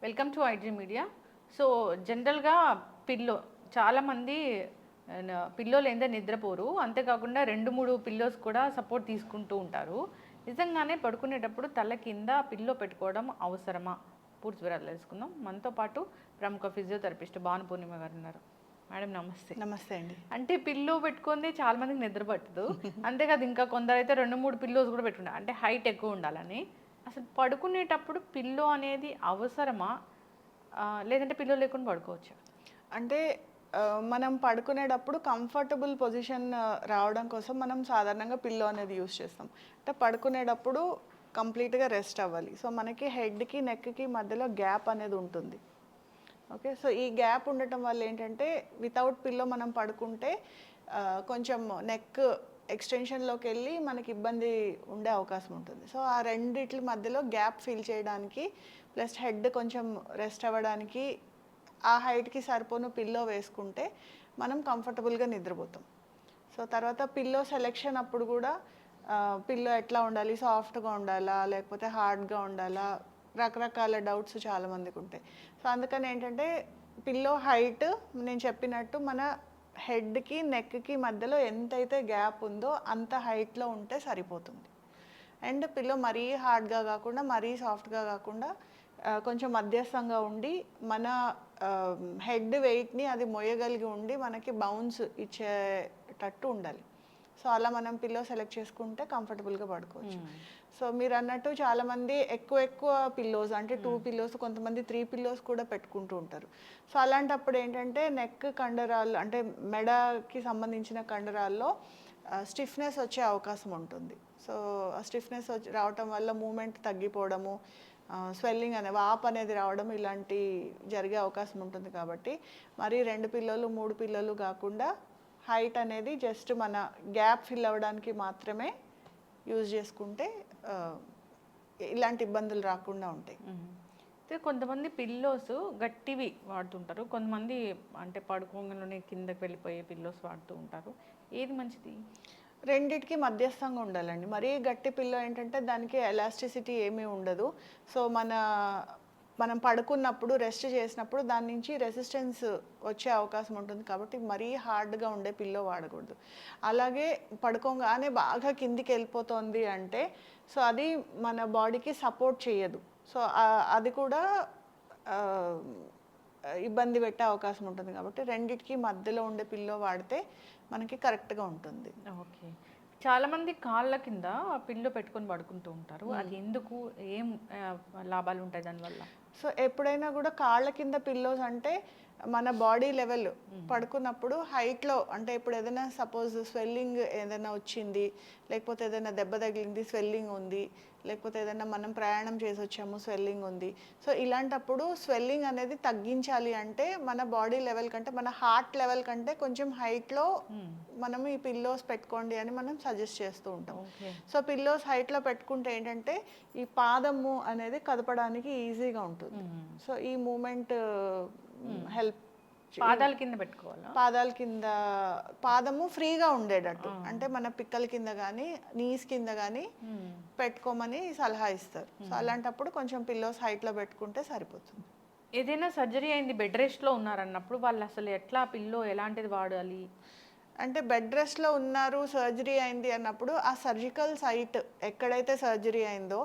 Welcome to IG media. So జనరల్గా pillow చాలామంది pillow లేదే నిద్రపోరు. అంతేకాకుండా 2-3 పిల్లోస్ కూడా సపోర్ట్ తీసుకుంటూ ఉంటారు. నిజంగానే పడుకునేటప్పుడు తల కింద పిల్లో పెట్టుకోవడం అవసరమా? పూర్తి వివరాలు తెలుసుకుందాం. మనతో పాటు ప్రముఖ ఫిజియోథెరపిస్ట్ భానుపూర్ణిమ గారు ఉన్నారు. మేడం నమస్తే. నమస్తే అండి. అంటే పిల్లో పెట్టుకుంది చాలా మందికి నిద్ర పట్టదు. అంతేకాదు ఇంకా కొందరైతే 2-3 పిల్లోస్ కూడా పెట్టుకుంటారు, అంటే హైట్ ఎక్కువ ఉండాలని. అసలు పడుకునేటప్పుడు పిల్లో అనేది అవసరమా, లేదంటే పిల్లో లేకుండా పడుకోవచ్చా? అంటే మనం పడుకునేటప్పుడు కంఫర్టబుల్ పొజిషన్ రావడం కోసం మనం సాధారణంగా పిల్లో అనేది యూస్ చేస్తాం. అంటే పడుకునేటప్పుడు కంప్లీట్గా రెస్ట్ అవ్వాలి. సో మనకి హెడ్కి నెక్కి మధ్యలో గ్యాప్ అనేది ఉంటుంది. ఓకే, సో ఈ గ్యాప్ ఉండటం వల్ల ఏంటంటే వితౌట్ పిల్లో మనం పడుకుంటే కొంచెం నెక్ ఎక్స్టెన్షన్లోకి వెళ్ళి మనకి ఇబ్బంది ఉండే అవకాశం ఉంటుంది. సో ఆ రెండిట్ల మధ్యలో గ్యాప్ ఫిల్ చేయడానికి ప్లస్ హెడ్ కొంచెం రెస్ట్ అవ్వడానికి ఆ హైట్కి సరిపోను పిల్లో వేసుకుంటే మనం కంఫర్టబుల్గా నిద్రపోతాం. సో తర్వాత పిల్లో సెలెక్షన్ అప్పుడు కూడా పిల్లో ఎట్లా ఉండాలి, సాఫ్ట్గా ఉండాలా లేకపోతే హార్డ్గా ఉండాలా, రకరకాల డౌట్స్ చాలామందికి ఉంటాయి. సో అందుకని ఏంటంటే పిల్లో హైట్ నేను చెప్పినట్టు మన హెడ్కి నెక్కి మధ్యలో ఎంతైతే గ్యాప్ ఉందో అంత హైట్లో ఉంటే సరిపోతుంది. అండ్ పిల్లో మరీ హార్డ్గా కాకుండా మరీ సాఫ్ట్గా కాకుండా కొంచెం మధ్యస్థంగా ఉండి మన హెడ్ వెయిట్ని అది మొయ్యగలిగి ఉండి మనకి బౌన్స్ ఇచ్చేటట్టు ఉండాలి. సో అలా మనం పిల్లో సెలెక్ట్ చేసుకుంటే కంఫర్టబుల్గా పడుకోవచ్చు. సో మీరు అన్నట్టు చాలామంది ఎక్కువ పిల్లోస్ అంటే 2 పిల్లోస్, కొంతమంది 3 పిల్లోస్ కూడా పెట్టుకుంటూ ఉంటారు. సో అలాంటప్పుడు ఏంటంటే నెక్ కండరాలు అంటే మెడకి సంబంధించిన కండరాల్లో స్టిఫ్నెస్ వచ్చే అవకాశం ఉంటుంది. సో ఆ స్టిఫ్నెస్ రావటం వల్ల మూమెంట్ తగ్గిపోవడము, స్వెల్లింగ్ అనే వాప్ అనేది రావడం ఇలాంటి జరిగే అవకాశం ఉంటుంది. కాబట్టి మరి 2 పిల్లలు 3 పిల్లలు కాకుండా హైట్ అనేది జస్ట్ మన గ్యాప్ ఫిల్ అవ్వడానికి మాత్రమే యూజ్ చేసుకుంటే ఇలాంటి ఇబ్బందులు రాకుండా ఉంటాయి. అయితే కొంతమంది పిల్లోస్ గట్టివి వాడుతుంటారు, కొంతమంది అంటే పడుకోగానే కిందకి వెళ్ళిపోయే పిల్లోస్ వాడుతూ ఉంటారు. ఏది మంచిది? రెండిటికి మధ్యస్థంగా ఉండాలండి. మరీ గట్టి పిల్లో ఏంటంటే దానికి ఎలాస్టిసిటీ ఏమీ ఉండదు. సో మనం పడుకున్నప్పుడు రెస్ట్ చేసినప్పుడు దాని నుంచి రెసిస్టెన్స్ వచ్చే అవకాశం ఉంటుంది. కాబట్టి మరీ హార్డ్గా ఉండే పిల్లో వాడకూడదు. అలాగే పడుకోగానే బాగా కిందికి వెళ్ళిపోతుంది అంటే సో అది మన బాడీకి సపోర్ట్ చేయదు. సో అది కూడా ఇబ్బంది పెట్టే అవకాశం ఉంటుంది. కాబట్టి రెండిటికి మధ్యలో ఉండే పిల్లో వాడితే మనకి కరెక్ట్గా ఉంటుంది. ఓకే, చాలామంది కాళ్ళ కింద పిల్లో పెట్టుకొని పడుకుంటూ ఉంటారు. అది ఎందుకు, ఏం లాభాలు ఉంటాయి దానివల్ల? సో ఎప్పుడైనా కూడా కాళ్ళ కింద పిల్లోస్ అంటే మన బాడీ లెవెల్ పడుకున్నప్పుడు హైట్లో అంటే ఇప్పుడు ఏదైనా సపోజ్ స్వెల్లింగ్ ఏదైనా వచ్చింది, లేకపోతే ఏదైనా దెబ్బ తగిలింది స్వెల్లింగ్ ఉంది, లేకపోతే ఏదైనా మనం ప్రయాణం చేసి వచ్చాము స్వెల్లింగ్ ఉంది. సో ఇలాంటప్పుడు స్వెల్లింగ్ అనేది తగ్గించాలి అంటే మన బాడీ లెవెల్ కంటే మన హార్ట్ లెవెల్ కంటే కొంచెం హైట్లో మనం ఈ పిల్లోస్ పెట్టుకోండి అని మనం సజెస్ట్ చేస్తూ ఉంటాం. సో పిల్లోస్ హైట్లో పెట్టుకుంటే ఏంటంటే ఈ పాదము అనేది కదపడానికి ఈజీగా ఉంటుంది. సో ఈ మూమెంట్ హెల్ప్ పాదాల కింద పెట్టుకోవాలా? పాదాల కింద పాదము ఫ్రీగా ఉండేటట్టు అంటే మన పిక్కల కింద కానీ నీస్ కింద కానీ పెట్టుకోమని సలహా ఇస్తారు. సో అలాంటప్పుడు కొంచెం పిల్లోస్ హైట్లో పెట్టుకుంటే సరిపోతుంది. ఏదైనా సర్జరీ అయింది, బెడ్ రెస్ట్లో ఉన్నారన్నప్పుడు వాళ్ళు అసలు ఎట్లా పిల్లో ఎలాంటిది వాడాలి? అంటే బెడ్ రెస్ట్లో ఉన్నారు, సర్జరీ అయింది అన్నప్పుడు ఆ సర్జికల్ సైట్ ఎక్కడైతే సర్జరీ అయిందో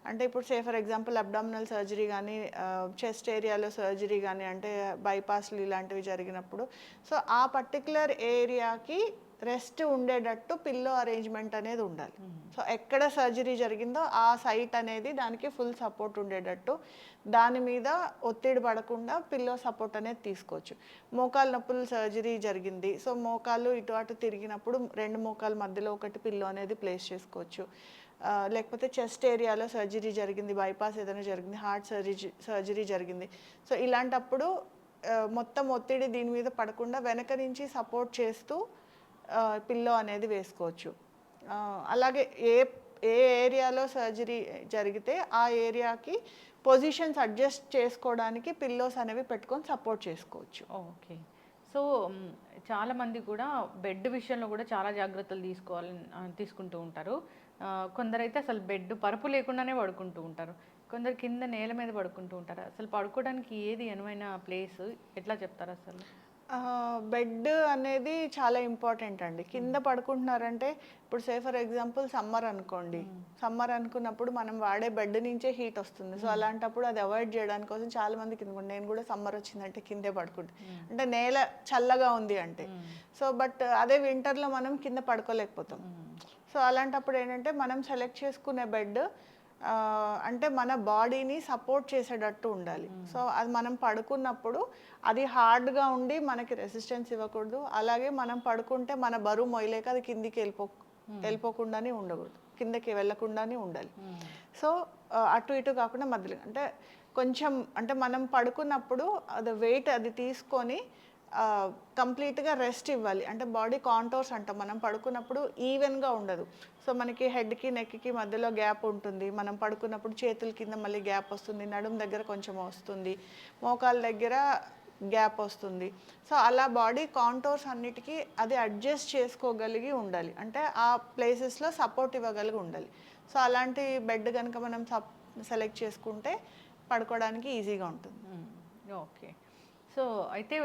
అంటే ఇప్పుడు say for example abdominal surgery కానీ చెస్ట్ ఏరియాలో సర్జరీ కానీ అంటే బైపాస్లు ఇలాంటివి జరిగినప్పుడు సో ఆ పర్టికులర్ ఏరియాకి రెస్ట్ ఉండేటట్టు పిల్లో అరేంజ్మెంట్ అనేది ఉండాలి. సో ఎక్కడ సర్జరీ జరిగిందో ఆ సైట్ అనేది దానికి ఫుల్ సపోర్ట్ ఉండేటట్టు దాని మీద ఒత్తిడి పడకుండా పిల్లో సపోర్ట్ అనేది తీసుకోవచ్చు. మోకాలు నొప్పులు సర్జరీ జరిగింది, సో మోకాలు ఇటు అటు తిరిగినప్పుడు 2 మోకాల మధ్యలో ఒకటి పిల్లో అనేది ప్లేస్ చేసుకోవచ్చు. లేకపోతే చెస్ట్ ఏరియాలో సర్జరీ జరిగింది, బైపాస్ ఏదైనా జరిగింది, హార్ట్ సర్జరీ జరిగింది. సో ఇలాంటప్పుడు మొత్తం ఒత్తిడి దీని మీద పడకుండా వెనక నుంచి సపోర్ట్ చేస్తూ పిల్లో అనేది వేసుకోవచ్చు. అలాగే ఏ ఏరియాలో సర్జరీ జరిగితే ఆ ఏరియాకి పొజిషన్స్ అడ్జస్ట్ చేసుకోవడానికి పిల్లోస్ అనేవి పెట్టుకొని సపోర్ట్ చేసుకోవచ్చు. ఓకే, సో చాలామంది కూడా బెడ్ విషయంలో కూడా చాలా జాగ్రత్తలు తీసుకుంటూ ఉంటారు. కొందరైతే అసలు బెడ్ పరుపు లేకుండానే పడుకుంటూ ఉంటారు. కొందరు కింద నేల మీద పడుకుంటూ ఉంటారు. అసలు పడుకోవడానికి ఏది అనువైన ప్లేస్ ఎట్లా చెప్తారు అసలు? బెడ్ అనేది చాలా ఇంపార్టెంట్ అండి. కింద పడుకుంటున్నారంటే ఇప్పుడు ఫర్ ఎగ్జాంపుల్ సమ్మర్ అనుకోండి. సమ్మర్ అనుకున్నప్పుడు మనం వాడే బెడ్ నుంచే హీట్ వస్తుంది. సో అలాంటప్పుడు అది అవాయిడ్ చేయడానికి కోసం చాలా మంది కింద నేను కూడా సమ్మర్ వచ్చిందంటే కిందే పడుకుంటాను. అంటే నేల చల్లగా ఉంది అంటే. సో బట్ అదే వింటర్లో మనం కింద పడుకోలేకపోతాం. సో అలాంటప్పుడు ఏంటంటే మనం సెలెక్ట్ చేసుకునే బెడ్ అంటే మన బాడీని సపోర్ట్ చేసేటట్టు ఉండాలి. సో అది మనం పడుకున్నప్పుడు అది హార్డ్గా ఉండి మనకి రెసిస్టెన్స్ ఇవ్వకూడదు. అలాగే మనం పడుకుంటే మన బరువు మొయ్యలేక అది కిందికి వెళ్ళిపోకుండానే ఉండకూడదు, కిందకి వెళ్ళకుండానే ఉండాలి. సో అటు ఇటు కాకుండా మధ్యలో అంటే కొంచెం అంటే మనం పడుకున్నప్పుడు అది వెయిట్ అది తీసుకొని కంప్లీట్గా రెస్ట్ ఇవ్వాలి. అంటే బాడీ కాంటోర్స్ అంటాం, మనం పడుకున్నప్పుడు ఈవెన్గా ఉండదు. సో మనకి హెడ్కి నెక్కి మధ్యలో గ్యాప్ ఉంటుంది. మనం పడుకున్నప్పుడు చేతుల కింద మళ్ళీ గ్యాప్ వస్తుంది, నడుం దగ్గర కొంచెం వస్తుంది, మోకాల దగ్గర గ్యాప్ వస్తుంది. సో అలా బాడీ కాంటోర్స్ అన్నిటికీ అది అడ్జస్ట్ చేసుకోగలిగి ఉండాలి. అంటే ఆ ప్లేసెస్లో సపోర్ట్ ఇవ్వగలిగి ఉండాలి. సో అలాంటి బెడ్ కనుక మనం సెలెక్ట్ చేసుకుంటే పడుకోవడానికి ఈజీగా ఉంటుంది. ఓకే. సో అయితే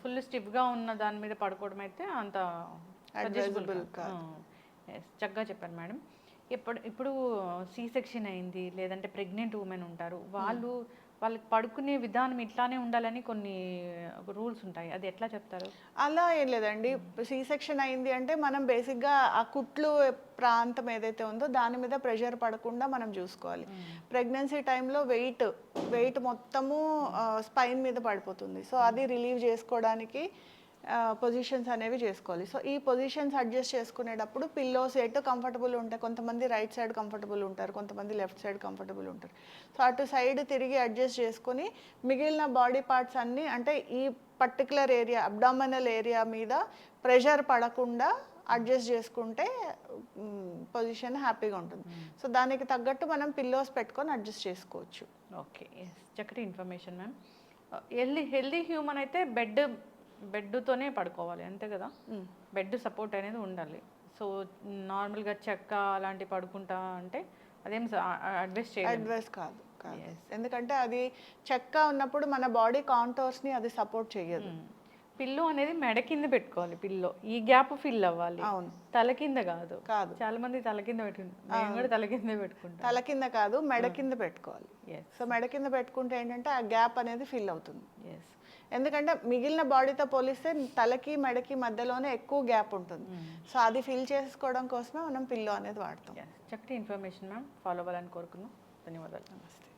ఫుల్ స్టిఫ్గా ఉన్న దాని మీద పడుకోవడం అయితే అంత అడ్వైజబుల్ కాదు. చక్కగా చెప్పారు మేడం. ఇప్పుడు సి సెక్షన్ అయింది, లేదంటే ప్రెగ్నెంట్ ఉమెన్ ఉంటారు, వాళ్ళకి పడుకునే విధానం ఇట్లానే ఉండాలని కొన్ని రూల్స్ ఉంటాయి, అది ఎట్లా చెప్తారు? అలా ఏం లేదండి. సి సెక్షన్ అయింది అంటే మనం బేసిక్గా ఆ కుట్లు ప్రాంతం ఏదైతే ఉందో దాని మీద ప్రెషర్ పడకుండా మనం చూసుకోవాలి. ప్రెగ్నెన్సీ టైంలో వెయిట్ మొత్తము స్పైన్ మీద పడిపోతుంది. సో అది రిలీవ్ చేసుకోవడానికి పొజిషన్స్ అనేవి చేసుకోవాలి. సో ఈ పొజిషన్స్ అడ్జస్ట్ చేసుకునేటప్పుడు పిల్లోస్ ఎటు కంఫర్టబుల్ ఉంటాయి. కొంతమంది రైట్ సైడ్ కంఫర్టబుల్ ఉంటారు, కొంతమంది లెఫ్ట్ సైడ్ కంఫర్టబుల్ ఉంటారు. సో అటు సైడ్ తిరిగి అడ్జస్ట్ చేసుకొని మిగిలిన బాడీ పార్ట్స్ అన్నీ అంటే ఈ పర్టికులర్ ఏరియా అబ్డామినల్ ఏరియా మీద ప్రెషర్ పడకుండా అడ్జస్ట్ చేసుకుంటే పొజిషన్ హ్యాపీగా ఉంటుంది. సో దానికి తగ్గట్టు మనం పిల్లోస్ పెట్టుకొని అడ్జస్ట్ చేసుకోవచ్చు. ఓకే, చక్కటి ఇన్ఫర్మేషన్ మ్యామ్. హెల్దీ హ్యూమన్ అయితే బెడ్తోనే పడుకోవాలి అంతే కదా? బెడ్ సపోర్ట్ అనేది ఉండాలి. సో నార్మల్గా చెక్క అలాంటి పడుకుంటా అంటే అదేం అడ్వైస్ కాదు. ఎందుకంటే అది చెక్క ఉన్నప్పుడు మన బాడీ కాంటోర్స్ని అది సపోర్ట్ చేయదు. పిల్లో అనేది మెడ కింద పెట్టుకోవాలి. పిల్లో ఈ గ్యాప్ ఫిల్ అవ్వాలి. అవును, తల కింద కాదు. చాలా మంది తల కింద పెట్టుకుంటారు, తల కింద పెట్టుకుంటాం. తల కింద కాదు, మెడ కింద పెట్టుకోవాలి. సో మెడ కింద పెట్టుకుంటే ఏంటంటే ఆ గ్యాప్ అనేది ఫిల్ అవుతుంది. ఎందుకంటే మిగిలిన బాడీతో పోలిస్తే తలకి మెడకి మధ్యలోనే ఎక్కువ గ్యాప్ ఉంటుంది. సో అది ఫిల్ చేసుకోవడం కోసమే మనం పిల్లో అనేది వాడతాం. చక్కటి ఇన్ఫర్మేషన్ మ్యామ్, ఫాలో అవ్వాలని కోరుకున్నాం. ధన్యవాదాలు. నమస్తే.